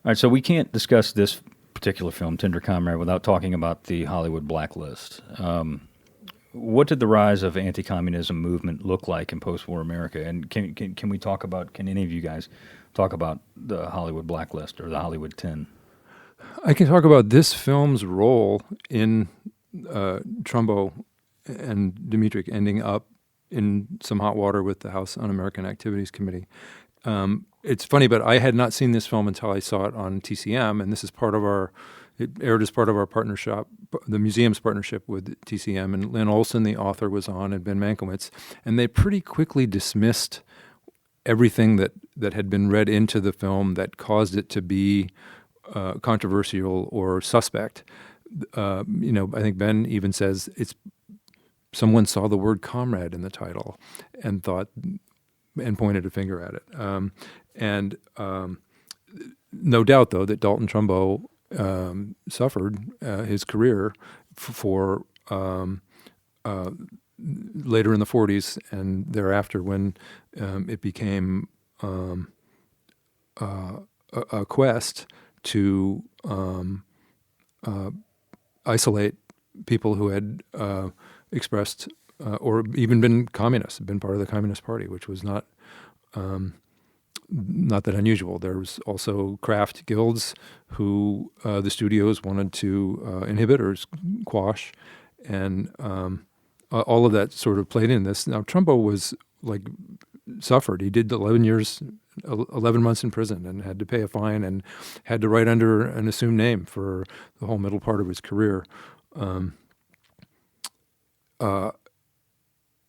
All right, so we can't discuss this particular film, Tender Comrade, without talking about the Hollywood blacklist. what did the rise of anti-communism movement look like in post-war America? And can we talk about? Can any of you guys talk about the Hollywood blacklist or the Hollywood 10? I can talk about this film's role in Trumbo and Dmytryk ending up in some hot water with the House Un-American Activities Committee. It's funny, but I had not seen this film until I saw it on TCM, and this is it aired as part of our partnership, the museum's partnership with TCM, and Lynn Olson, the author, was on, and Ben Mankiewicz, and they pretty quickly dismissed everything that had been read into the film that caused it to be controversial or suspect. I think Ben even says someone saw the word comrade in the title and pointed a finger at it. No doubt, though, that Dalton Trumbo suffered his career for later in the 40s and thereafter when it became a quest to isolate people who had expressed or even been communists, been part of the Communist Party, which was not that unusual. There was also craft guilds who the studios wanted to inhibit or quash, and all of that sort of played in this. Now, Trumbo was suffered. He did 11 months in prison and had to pay a fine and had to write under an assumed name for the whole middle part of his career.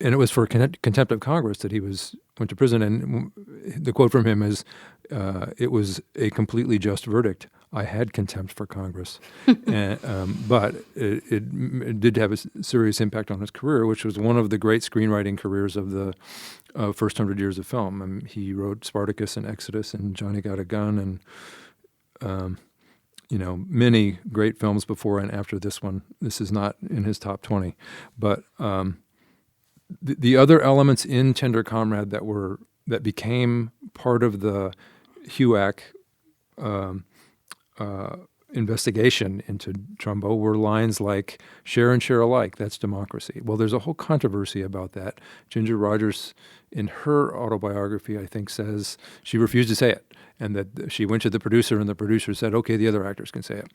And it was for contempt of Congress that he went to prison. And the quote from him is, "It was a completely just verdict. I had contempt for Congress." But it did have a serious impact on his career, which was one of the great screenwriting careers of the first 100 years of film. He wrote Spartacus and Exodus and Johnny Got a Gun and many great films before and after this one. This is not in his top 20, but the other elements in Tender Comrade that became part of the HUAC investigation into Trumbo were lines like "share and share alike, that's democracy." Well, there's a whole controversy about that. Ginger Rogers, in her autobiography, I think, says she refused to say it, and that she went to the producer, and the producer said, "Okay, the other actors can say it."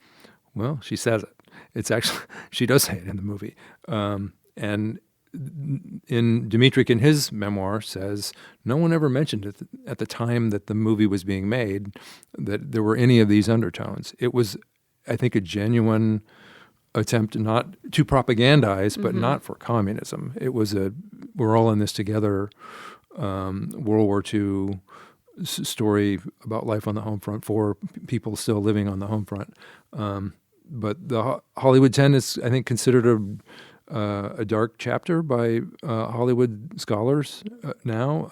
Well, she says it. It's actually, she does say it in the movie. And in Dmytryk, in his memoir, says no one ever mentioned it at the time that the movie was being made that there were any of these undertones. It was, I think, a genuine attempt not to propagandize, but not for communism. It was we're all in this together, World War II story about life on the home front for people still living on the home front. But the Hollywood 10 is, I think, considered a dark chapter by Hollywood scholars now.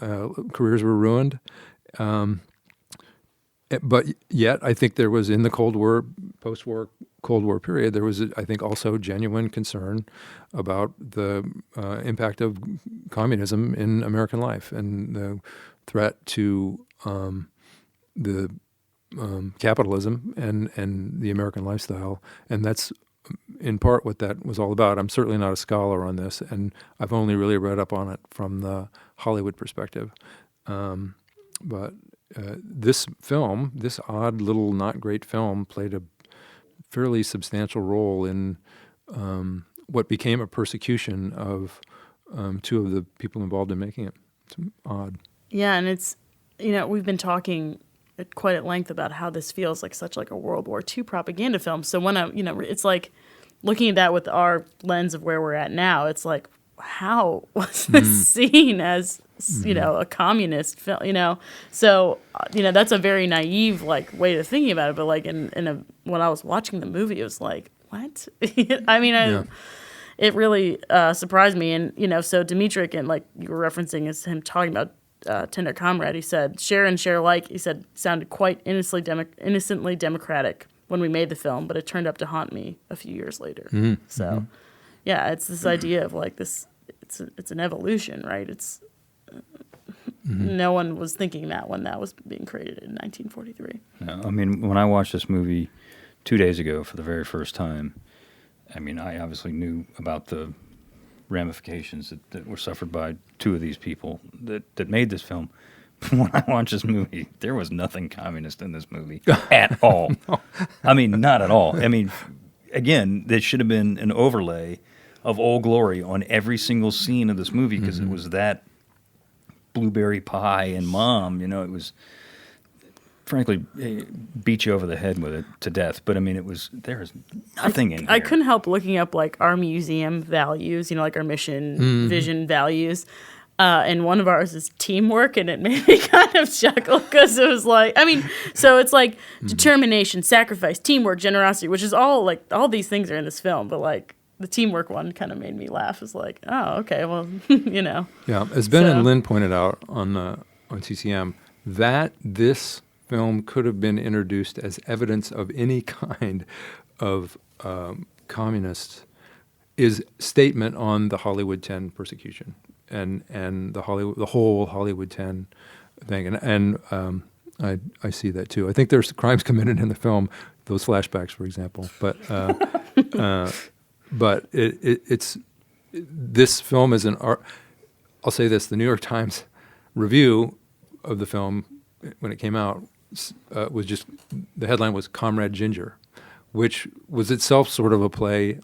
Careers were ruined. But yet, I think there was, in the Cold War, post-war Cold War period, there was, I think, also genuine concern about the impact of communism in American life and the threat to the capitalism and the American lifestyle. And that's in part what that was all about. I'm certainly not a scholar on this, and I've only really read up on it from the Hollywood perspective. But this film, this odd little not great film, played a fairly substantial role in what became a persecution of two of the people involved in making it. It's odd. Yeah, and it's, we've been talking quite at length about how this feels like such like a World War II propaganda film. So when it's like looking at that with our lens of where we're at now, it's like, how was this seen as, a communist film, So, that's a very naive, way of thinking about it. But, when I was watching the movie, it was like, what? It really surprised me. And, so Dmytryk, and you were referencing, is him talking about Tender Comrade. He said, share and share alike, he said, sounded quite innocently democratic when we made the film, but it turned up to haunt me a few years later. So, yeah, it's this idea of this, it's an evolution, right? It's no one was thinking that when that was being created in 1943. No, when I watched this movie 2 days ago for the very first time, I obviously knew about the ramifications that were suffered by two of these people that made this film. When I watched this movie, there was nothing communist in this movie at all. No. I mean, not at all. I mean, again, there should have been an overlay of Old Glory on every single scene of this movie because it was that blueberry pie and mom, you know, it was, frankly, beat you over the head with it to death. But I mean, there is nothing in here. I couldn't help looking up like our museum values, you know, like our mission, vision values. And one of ours is teamwork, and it made me kind of chuckle because it was like, I mean, so it's like determination, sacrifice, teamwork, generosity, which is all like, all these things are in this film, but like the teamwork one kind of made me laugh. It's like, oh, okay, well, you know. Yeah, as Ben and Lynn pointed out on CCM, that this film could have been introduced as evidence of any kind of communist is statement on the Hollywood 10 persecution. And the whole Hollywood 10 thing, and I see that too. I think there's crimes committed in the film, those flashbacks, for example. But it's this film is an art. I'll say this: the New York Times review of the film when it came out was just the headline was "Comrade Ginger," which was itself sort of a play.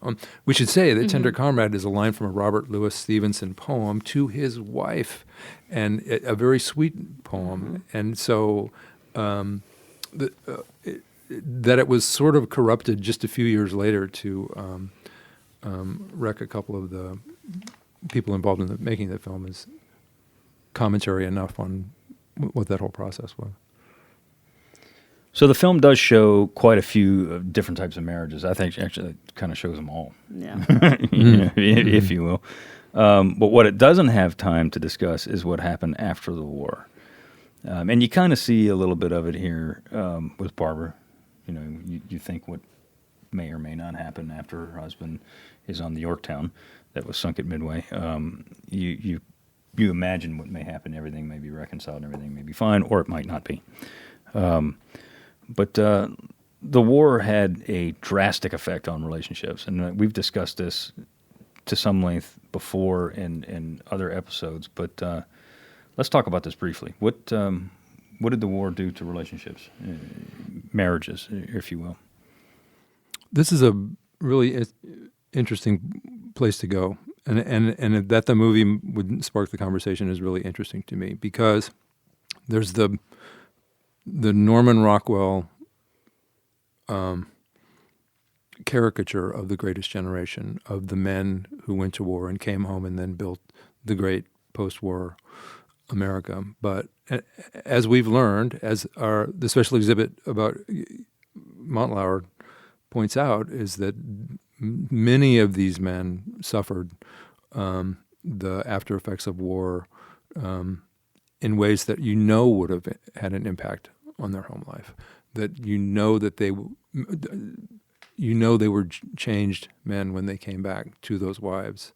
We should say that Tender Comrade is a line from a Robert Louis Stevenson poem to his wife, and a very sweet poem. And so that it was sort of corrupted just a few years later to wreck a couple of the people involved in making the film is commentary enough on what that whole process was. So the film does show quite a few different types of marriages. I think actually it kind of shows them all, Yeah. if you will. But what it doesn't have time to discuss is what happened after the war. And you kind of see a little bit of it here with Barbara. You know, you think what may or may not happen after her husband is on the Yorktown that was sunk at Midway. You imagine what may happen. Everything may be reconciled. Everything may be fine, or it might not be. But the war had a drastic effect on relationships, and we've discussed this to some length before in other episodes. But let's talk about this briefly. What did the war do to relationships, marriages, if you will? This is a really interesting place to go, and that the movie would spark the conversation is really interesting to me because there's the Norman Rockwell caricature of the greatest generation, of the men who went to war and came home and then built the great post-war America. But as we've learned, as the special exhibit about Montlauer points out, is that many of these men suffered the after effects of war in ways that would have had an impact on their home life. That they were changed men when they came back to those wives.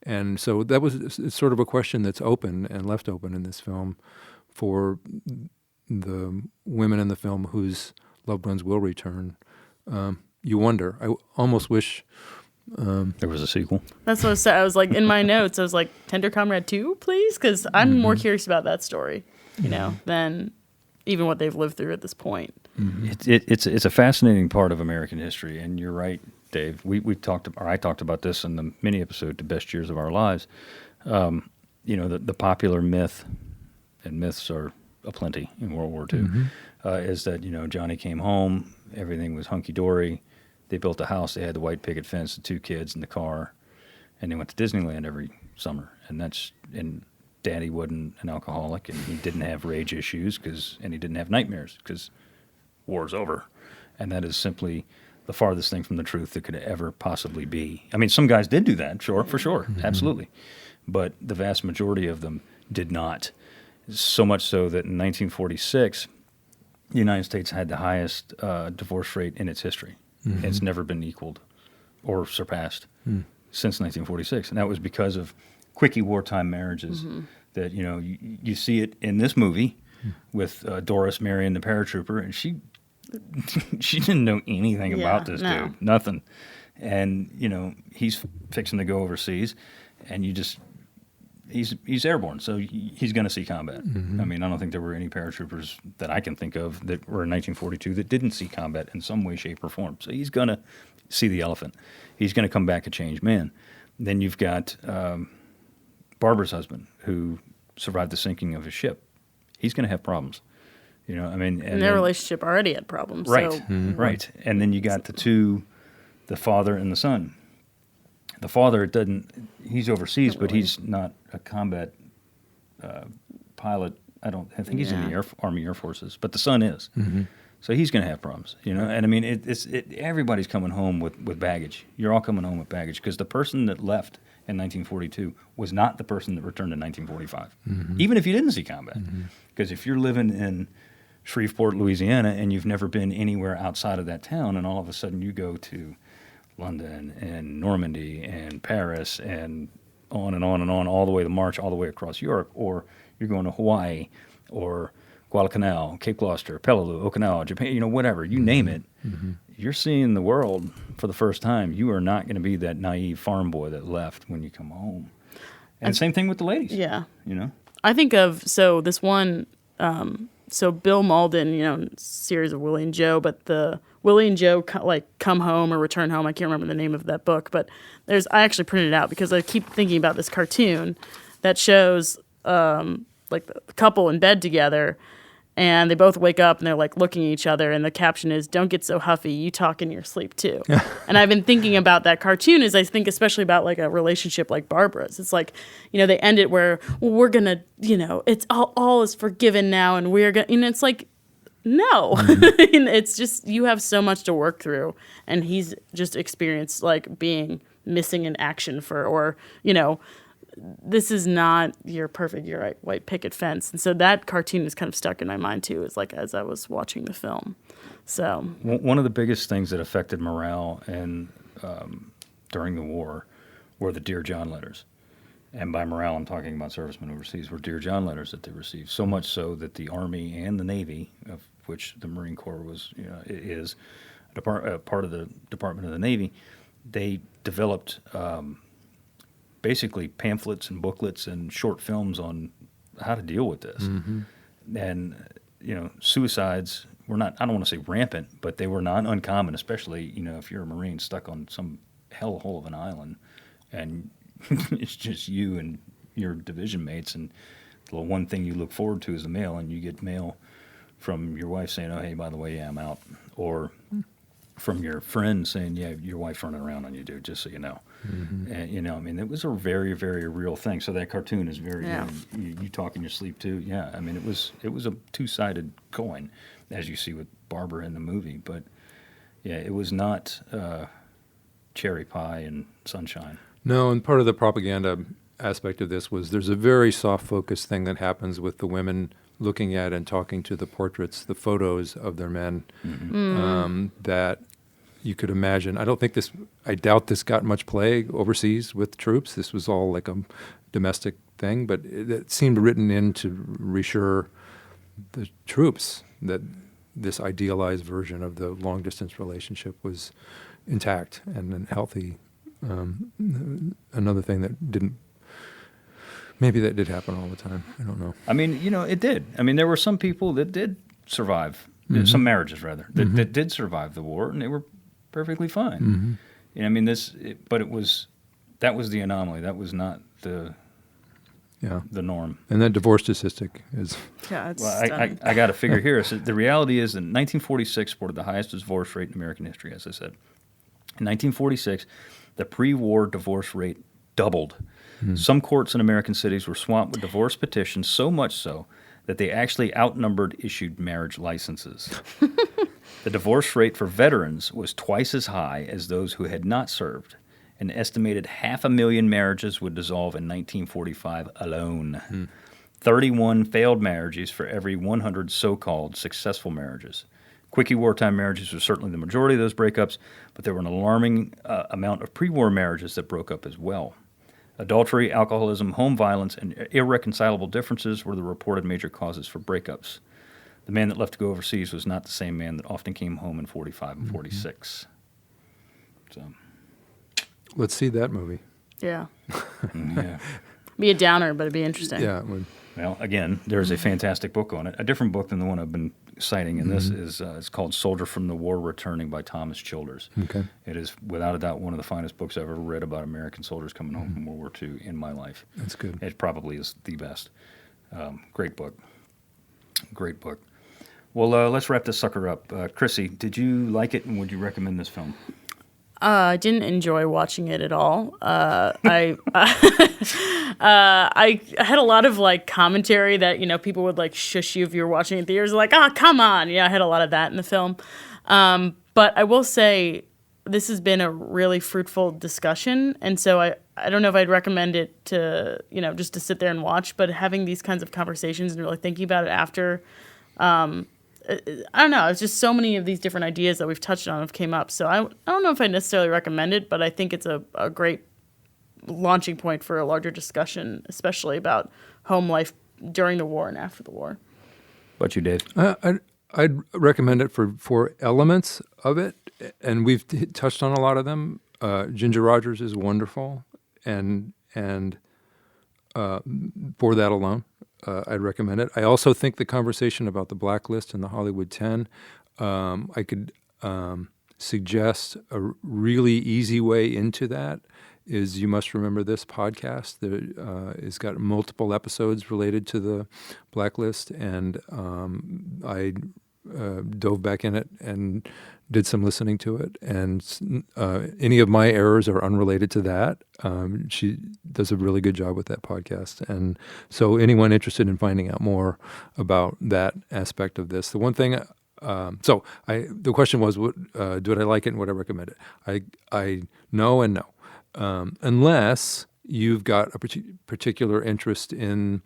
And so that was sort of a question that's open and left open in this film for the women in the film whose loved ones will return. You wonder. I almost wish there was a sequel. That's what I said. I was like, in my notes, I was like, Tender Comrade 2, please? Because I'm more curious about that story, than even what they've lived through at this point. It's a fascinating part of American history, and you're right, Dave. I talked about this in the mini episode, "The Best Years of Our Lives." The popular myth, and myths are aplenty in World War II, is that Johnny came home, everything was hunky dory. They built a house. They had the white picket fence, the 2 kids in the car, and they went to Disneyland every summer. And Daddy wasn't an alcoholic, and he didn't have rage issues and he didn't have nightmares because war's over. And that is simply the farthest thing from the truth that could ever possibly be. I mean, some guys did do that, sure, for sure, absolutely. But the vast majority of them did not. So much so that in 1946, the United States had the highest divorce rate in its history. It's never been equaled or surpassed since 1946. And that was because of quickie wartime marriages that, you see it in this movie with Doris marrying the paratrooper, and she didn't know anything about this dude, nothing. And, he's fixing to go overseas, and you just he's airborne, so he's going to see combat. I mean, I don't think there were any paratroopers that I can think of that were in 1942 that didn't see combat in some way, shape, or form. So he's going to see the elephant. He's going to come back a changed man. Then you've got Barbara's husband, who survived the sinking of his ship. He's going to have problems. You know, I mean, and their relationship already had problems. Right, So. right. And then you got the father and the son. The father he's overseas, but he's not a combat pilot. I think he's in the Army Air Forces, but the son is. So he's going to have problems, you know. And I mean, everybody's coming home with baggage. You're all coming home with baggage because the person that left in 1942 was not the person that returned in 1945, even if you didn't see combat. Because if you're living in Shreveport, Louisiana, and you've never been anywhere outside of that town, and all of a sudden you go to London and Normandy and Paris and on and on and on, all the way to March, all the way across Europe, or you're going to Hawaii or Guadalcanal, Cape Gloucester, Peleliu, Okinawa, Japan, you know, whatever, you name it. You're seeing the world for the first time. You are not going to be that naive farm boy that left when you come home. And same thing with the ladies. Yeah. You know? I think of, this one, so Bill Malden, you know, series of Willie and Joe, but the Willie and Joe come home or return home. I can't remember the name of that book, but I actually printed it out because I keep thinking about this cartoon that shows like the couple in bed together, and they both wake up and they're like looking at each other, and the caption is, "Don't get so huffy, you talk in your sleep too." And I've been thinking about that cartoon as I think especially about like a relationship like Barbara's. It's like, you know, they end it where, well, we're gonna, you know, it's all is forgiven now, and we're gonna, and it's like, no. And it's just, you have so much to work through, and he's just experienced like being missing in action or, you know, this is not your perfect, your white picket fence. And so that cartoon is kind of stuck in my mind too, is like as I was watching the film. So one of the biggest things that affected morale during the war were the Dear John letters. And by morale, I'm talking about servicemen overseas, were Dear John letters that they received. So much so that the Army and the Navy, of which the Marine Corps is a part of the Department of the Navy, they developed basically pamphlets and booklets and short films on how to deal with this. And, you know, suicides were not, I don't want to say rampant, but they were not uncommon, especially, you know, if you're a Marine stuck on some hellhole of an island and it's just you and your division mates, and the one thing you look forward to is the mail, and you get mail from your wife saying, "Oh, hey, by the way, yeah, I'm out," or from your friend saying, "Yeah, your wife's running around on you, dude, just so you know." And, you know, I mean, it was a very, very real thing. So that cartoon is very, you talk in your sleep too. Yeah, I mean, it was a two-sided coin, as you see with Barbara in the movie. But yeah, it was not cherry pie and sunshine. No, and part of the propaganda aspect of this was there's a very soft focus thing that happens with the women looking at and talking to the portraits, the photos of their men, that you could imagine. I doubt this got much play overseas with troops. This was all like a domestic thing, but it seemed written in to reassure the troops that this idealized version of the long-distance relationship was intact and healthy. Another thing that maybe that did happen all the time. I don't know. I mean, you know, it did. I mean, there were some people that did survive, some marriages rather, that did survive the war, and they were perfectly fine. You know, I mean, that was the anomaly. That was not the norm. And that divorce statistic is... Yeah, it's stunning. I got a figure here. So the reality is that 1946 reported the highest divorce rate in American history, as I said. In 1946, the pre-war divorce rate doubled. Some courts in American cities were swamped with divorce petitions, so much so that they actually outnumbered issued marriage licenses. The divorce rate for veterans was twice as high as those who had not served. An estimated 500,000 marriages would dissolve in 1945 alone. 31 failed marriages for every 100 so-called successful marriages. Quickie wartime marriages were certainly the majority of those breakups, but there were an alarming amount of pre-war marriages that broke up as well. Adultery, alcoholism, home violence, and irreconcilable differences were the reported major causes for breakups. The man that left to go overseas was not the same man that often came home in 45 and 46. So, let's see that movie. Yeah. Yeah. Be a downer, but it'd be interesting. Yeah. It would. Well, again, there's a fantastic book on it. A different book than the one I've been citing in this is it's called Soldier from the War Returning by Thomas Childers. Okay. It is, without a doubt, one of the finest books I've ever read about American soldiers coming home from World War II in my life. That's good. It probably is the best. Great book. Great book. Well, let's wrap this sucker up. Chrissy, did you like it, and would you recommend this film? I didn't enjoy watching it at all. I had a lot of like commentary that people would like shush you if you were watching it in theaters, like, "Oh, come on!" I had a lot of that in the film. But I will say this has been a really fruitful discussion, and so I don't know if I'd recommend it to just to sit there and watch, but having these kinds of conversations and really thinking about it after. I don't know. It's just so many of these different ideas that we've touched on have came up. So I don't know if I necessarily recommend it, but I think it's a great launching point for a larger discussion, especially about home life during the war and after the war. What you did? I'd recommend it for elements of it, and we've touched on a lot of them. Ginger Rogers is wonderful, and for that alone, I'd recommend it. I also think the conversation about the blacklist and the Hollywood 10, I could suggest a really easy way into that is You Must Remember This podcast. It's got multiple episodes related to the blacklist, and I dove back in it and did some listening to it. And any of my errors are unrelated to that. She does a really good job with that podcast. And so anyone interested in finding out more about that aspect of this, the one thing, the question was, did I like it and would I recommend it? I know and no. Unless you've got a particular interest in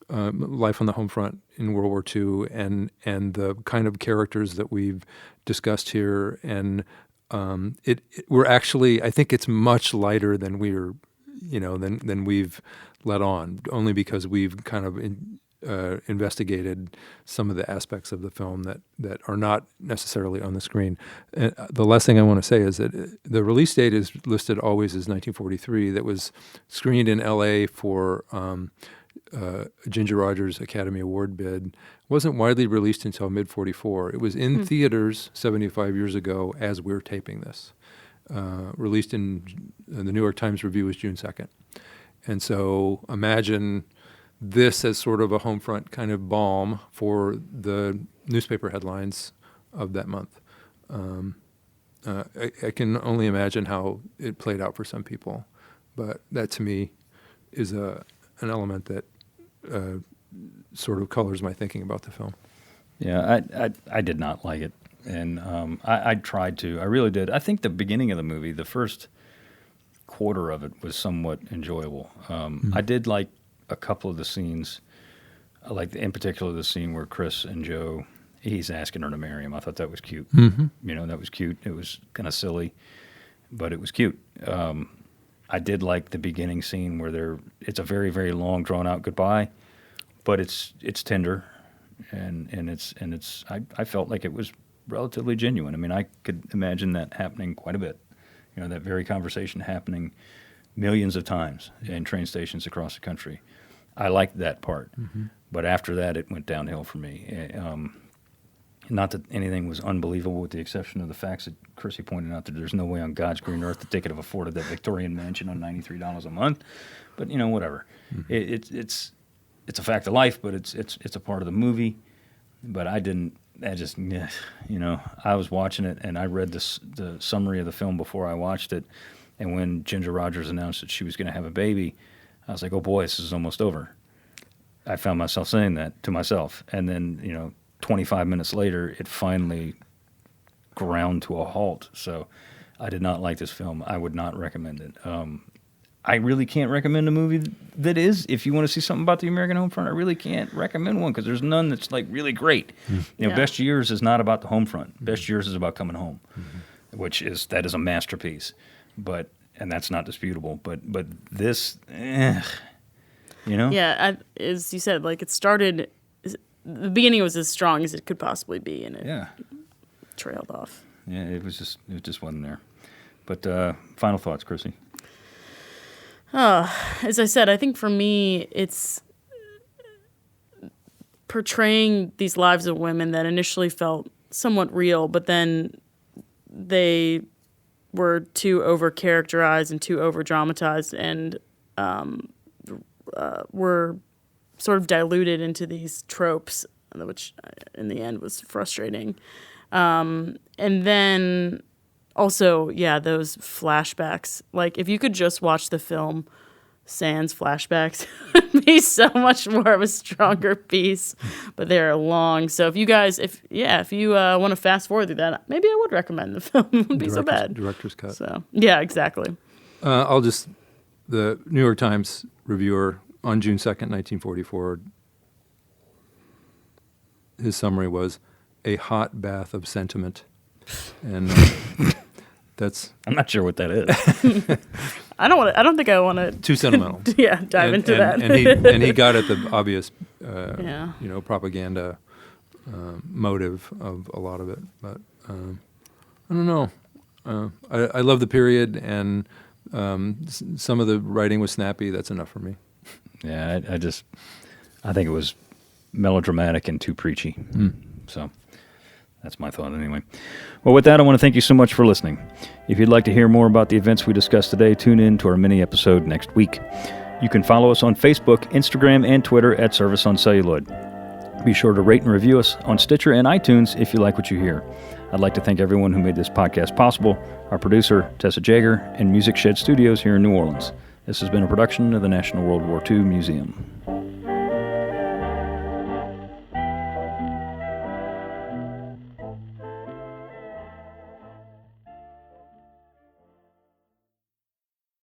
life on the home front in World War II and the kind of characters that we've discussed here, and we're actually, I think it's much lighter than than we've let on, only because we've kind of investigated some of the aspects of the film that are not necessarily on the screen. The last thing I want to say is that the release date is listed always as 1943. That was screened in L.A. for Ginger Rogers Academy Award bid. Wasn't widely released until mid-44. It was in theaters 75 years ago as we're taping this. Released in the New York Times Review was June 2nd. And so imagine this as sort of a home front kind of balm for the newspaper headlines of that month. I can only imagine how it played out for some people, but that to me is an element that sort of colors my thinking about the film. Yeah, I did not like it, and I tried to. I really did. I think the beginning of the movie, the first quarter of it, was somewhat enjoyable. I did like a couple of the scenes, like in particular the scene where Chris and Joe, he's asking her to marry him. I thought that was cute. That was cute. It was kind of silly, but it was cute. I did like the beginning scene where it's a very, very long, drawn out goodbye, but it's tender, and I felt like it was relatively genuine. I mean, I could imagine that happening quite a bit. That very conversation happening millions of times in train stations across the country. I liked that part, but after that, it went downhill for me. Not that anything was unbelievable, with the exception of the facts that Chrissy pointed out, that there's no way on God's green earth that they could have afforded that Victorian mansion on $93 a month. But whatever. It's a fact of life, but it's a part of the movie. But I was watching it, and I read the summary of the film before I watched it. And when Ginger Rogers announced that she was going to have a baby, I was like, oh boy, this is almost over. I found myself saying that to myself. And then, 25 minutes later, it finally ground to a halt. So I did not like this film. I would not recommend it. I really can't recommend a movie that is. If you want to see something about the American home front, I really can't recommend one because there's none that's like really great. Best Years is not about the home front. Best Years is about coming home, that is a masterpiece. And that's not disputable. But this, Yeah, as you said, like it started. The beginning was as strong as it could possibly be, and it trailed off. Yeah, it just wasn't there. But final thoughts, Chrissy. As I said, I think for me, it's portraying these lives of women that initially felt somewhat real, but then they were too over-characterized and too over-dramatized and were sort of diluted into these tropes, which in the end was frustrating. And then also, those flashbacks. Like, if you could just watch the film sans flashbacks, it would be so much more of a stronger piece. But they're long. So if you guys, if you want to fast forward through that, maybe I would recommend the film. It wouldn't be so bad. Director's cut. So, yeah, exactly. The New York Times reviewer on June 2nd, 1944, his summary was a hot bath of sentiment. And that's... I'm not sure what that is. I don't think I want to... Too sentimental. Dive into that. And he got at the obvious, propaganda motive of a lot of it. But I don't know. I love the period, and some of the writing was snappy. That's enough for me. Yeah, I think it was melodramatic and too preachy. So that's my thought anyway. Well, with that, I want to thank you so much for listening. If you'd like to hear more about the events we discussed today, tune in to our mini episode next week. You can follow us on Facebook, Instagram, and Twitter at Service on Celluloid. Be sure to rate and review us on Stitcher and iTunes if you like what you hear. I'd like to thank everyone who made this podcast possible, our producer, Tessa Jager, and Music Shed Studios here in New Orleans. This has been a production of the National World War II Museum.